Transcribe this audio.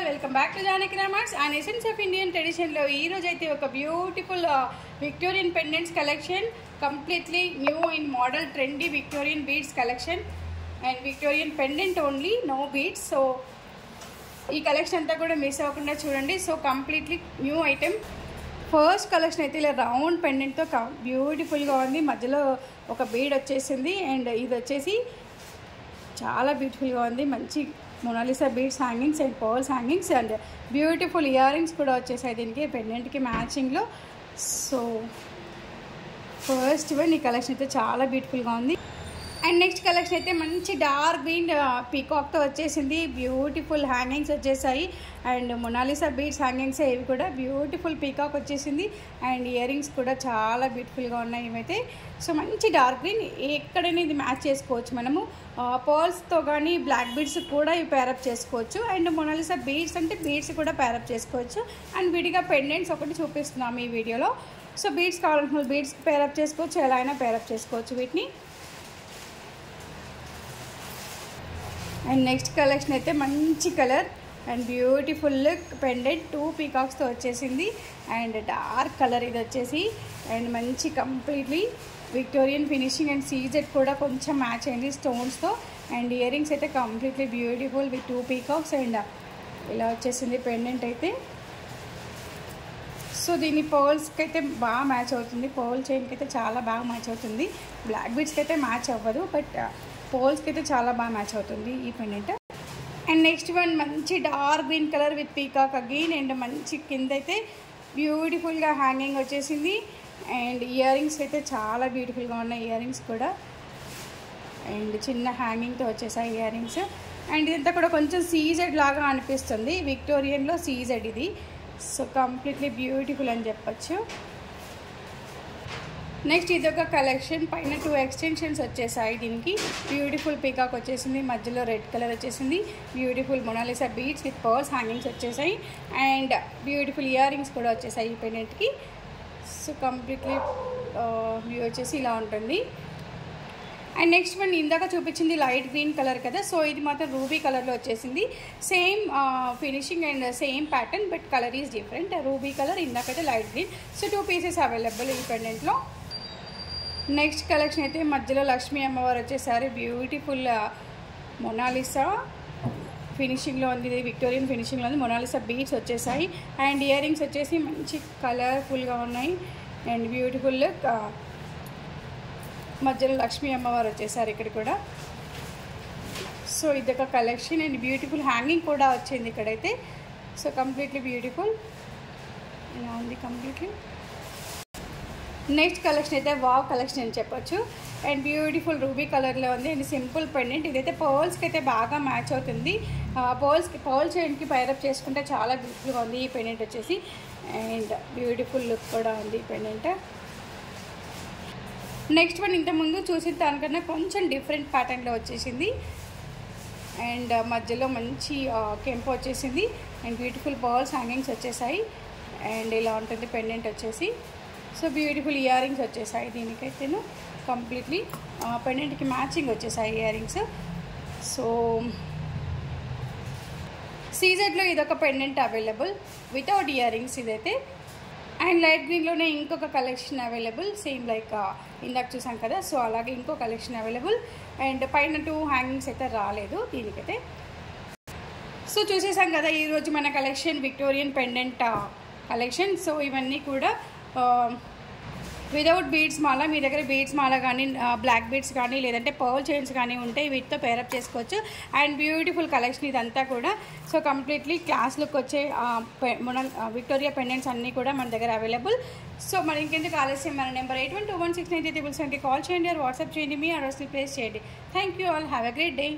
all, welcome back to Janaki Ramarts and Essence of Indian Tradition lo ee roju aithe oka beautiful Victorian pendants collection, completely new in model trendy Victorian beads collection and Victorian pendant only, no beads. So ee collection anta kuda miss avakunda chudandi. So completely new item. First collection అయితే ఇలా round పెండెంట్తో బ్యూటిఫుల్గా ఉంది, మధ్యలో ఒక bead వచ్చేసింది and ఇది వచ్చేసి చాలా బ్యూటిఫుల్గా ఉంది. మంచి Mona Lisa beads hangings and pearls hangings and beautiful ear rings కూడా వచ్చేసాయి దీనికి పెండెంట్కి మ్యాచింగ్లో. సో ఫస్ట్ వన్ ఈ కలెక్షన్ అయితే చాలా బ్యూటిఫుల్గా ఉంది. అండ్ నెక్స్ట్ కలెక్షన్ అయితే మంచి డార్క్ గ్రీన్ పీకాక్తో వచ్చేసింది, బ్యూటిఫుల్ హ్యాంగింగ్స్ వచ్చేసాయి అండ్ మొనాలిసా బీడ్స్ హ్యాంగింగ్స్ ఇవి కూడా బ్యూటిఫుల్ పీకాక్ వచ్చేసింది అండ్ ఇయర్ రింగ్స్ కూడా చాలా బ్యూటిఫుల్గా ఉన్నాయి ఇవైతే. సో మంచి డార్క్ గ్రీన్, ఎక్కడైనా ఇది మ్యాచ్ చేసుకోవచ్చు మనము, పర్ల్స్తో కానీ బ్లాక్ బీడ్స్ కూడా ఇవి పేరప్ చేసుకోవచ్చు అండ్ మొనాలిసా బీడ్స్ అంటే బీడ్స్ కూడా పేరప్ చేసుకోవచ్చు అండ్ విడిగా పెండెంట్స్ ఒకటి చూపిస్తున్నాము ఈ వీడియోలో. సో బీడ్స్ కావాలనుకున్న బీడ్స్ పేరప్ చేసుకోవచ్చు, ఎలా అయినా పేరప్ చేసుకోవచ్చు వీటిని. అండ్ నెక్స్ట్ కలెక్షన్ అయితే మంచి కలర్ అండ్ బ్యూటిఫుల్ పెండెంట్ 2 పీకాక్స్తో వచ్చేసింది అండ్ డార్క్ కలర్ ఇది వచ్చేసి అండ్ మంచి completely Victorian finishing and CZ కూడా కొంచెం మ్యాచ్ అయింది స్టోన్స్తో అండ్ ఇయర్ రింగ్స్ అయితే completely beautiful with 2 peacocks and ఇలా వచ్చేసింది పెండెంట్ అయితే. సో దీని పర్ల్స్కి అయితే బాగా మ్యాచ్ అవుతుంది, పర్ల్ చైన్కి అయితే చాలా బాగా మ్యాచ్ అవుతుంది, బ్లాక్ బీడ్స్కి అయితే మ్యాచ్ అవ్వదు బట్ పోల్స్కి అయితే చాలా బాగా మ్యాచ్ అవుతుంది ఈ పెండెంట్. అండ్ నెక్స్ట్ వన్ మంచి dark green colour with peacock again and మంచి కింద అయితే బ్యూటిఫుల్గా హ్యాంగింగ్ వచ్చేసింది అండ్ ఇయర్ రింగ్స్ అయితే చాలా బ్యూటిఫుల్గా ఉన్నాయి ఇయర్ రింగ్స్ కూడా అండ్ చిన్న హ్యాంగింగ్తో వచ్చేసాయి ఇయర్ రింగ్స్ అండ్ ఇదంతా కూడా కొంచెం సీజెడ్ లాగా అనిపిస్తుంది, విక్టోరియన్లో సీజెడ్ ఇది. సో కంప్లీట్లీ బ్యూటిఫుల్ అని చెప్పచ్చు. నెక్స్ట్ ఇదొక కలెక్షన్, పైన 2 ఎక్స్టెన్షన్స్ వచ్చేసాయి దీనికి, బ్యూటిఫుల్ పీకాక్ వచ్చేసింది, మధ్యలో రెడ్ కలర్ వచ్చేసింది, beautiful Mona Lisa beads with pearls hangings వచ్చేసాయి అండ్ బ్యూటిఫుల్ ఇయర్ రింగ్స్ కూడా వచ్చేసాయి ఈ పెండెంట్కి. సో కంప్లీట్లీ వ్యూ వచ్చేసి ఇలా ఉంటుంది. అండ్ నెక్స్ట్ వన్ ఇందాక చూపించింది లైట్ గ్రీన్ కలర్ కదా, సో ఇది మాత్రం రూబీ కలర్లో వచ్చేసింది, same finishing and same pattern but colour is different. Ruby colour, ఇందాకైతే light green. So 2 pieces available ఈ పెండెంట్లో. నెక్స్ట్ కలెక్షన్ అయితే మధ్యలో లక్ష్మీ అమ్మవారు వచ్చేసారి, బ్యూటిఫుల్ మొనాలిసా ఫినిషింగ్లో ఉంది, ఇది విక్టోరియన్ ఫినిషింగ్లో ఉంది, మొనాలిసా బీడ్స్ వచ్చేసాయి అండ్ ఇయర్ రింగ్స్ వచ్చేసి మంచి కలర్ఫుల్గా ఉన్నాయి అండ్ బ్యూటిఫుల్ లుక్. మధ్యలో లక్ష్మీ అమ్మవారు వచ్చేసారు ఇక్కడ కూడా. సో ఇదొక కలెక్షన్ అండ్ బ్యూటిఫుల్ హ్యాంగింగ్ కూడా వచ్చింది ఇక్కడైతే. సో కంప్లీట్లీ బ్యూటిఫుల్ ఇలా ఉంది కంప్లీట్లీ. నెక్స్ట్ కలెక్షన్ అయితే వావ్ కలెక్షన్ అని చెప్పొచ్చు అండ్ బ్యూటిఫుల్ రూబీ కలర్లో ఉంది అండ్ సింపుల్ పెండెంట్. ఇదైతే పర్ల్స్కి అయితే బాగా మ్యాచ్ అవుతుంది, పర్ల్ చైన్కి పైరప్ చేసుకుంటే చాలా బ్యూటిఫుల్గా ఉంది ఈ పెండెంట్ వచ్చేసి అండ్ బ్యూటిఫుల్ లుక్ కూడా ఉంది ఈ పెండెంట్. నెక్స్ట్ వన్ ఇంతకుముందు చూసిన దానికన్నా కొంచెం డిఫరెంట్ ప్యాటర్న్లో వచ్చేసింది అండ్ మధ్యలో మంచి కెంపు వచ్చేసింది అండ్ బ్యూటిఫుల్ పర్ల్స్ హ్యాంగింగ్స్ వచ్చేసాయి అండ్ ఇలా ఉంటుంది పెండెంట్ వచ్చేసి. సో బ్యూటిఫుల్ ఇయర్ రింగ్స్ వచ్చేసాయి దీనికైతేను, కంప్లీట్లీ పెండెంట్కి మ్యాచింగ్ వచ్చేసాయి ఇయర్ రింగ్స్. సో సీజెడ్లో ఇదొక pendant available without ear rings ఇదైతే అండ్ లైట్ గ్రీన్లోనే ఇంకొక కలెక్షన్ అవైలబుల్, సేమ్ లైక్ ఇందాక చూసాం కదా, సో అలాగే ఇంకో కలెక్షన్ అవైలబుల్ అండ్ పైన 2 హ్యాంగింగ్స్ అయితే రాలేదు దీనికైతే. సో చూసేసాం కదా ఈరోజు మన collection Victorian pendant collection. So ఇవన్నీ కూడా వితౌట్ బీడ్స్ మాల, మీ దగ్గర బీడ్స్ మాల కానీ బ్లాక్ బీడ్స్ కానీ లేదంటే పర్ల్ చైన్స్ కానీ ఉంటే వీటితో పేరప్ చేసుకోవచ్చు అండ్ బ్యూటిఫుల్ కలెక్షన్ ఇదంతా కూడా. సో కంప్లీట్లీ క్లాస్ లుక్ వచ్చే మన విక్టోరియా పెండెంట్స్ అన్నీ కూడా మన దగ్గర అవైలబుల్. సో మరి ఇంకెందుకు ఆలస్యం, మన నెంబర్ 81216937కి కాల్ చేయండి, వాట్సాప్ చేయండి, మీ అడ్రస్ని ప్లేస్ చేయండి. Thank you all, have a great day.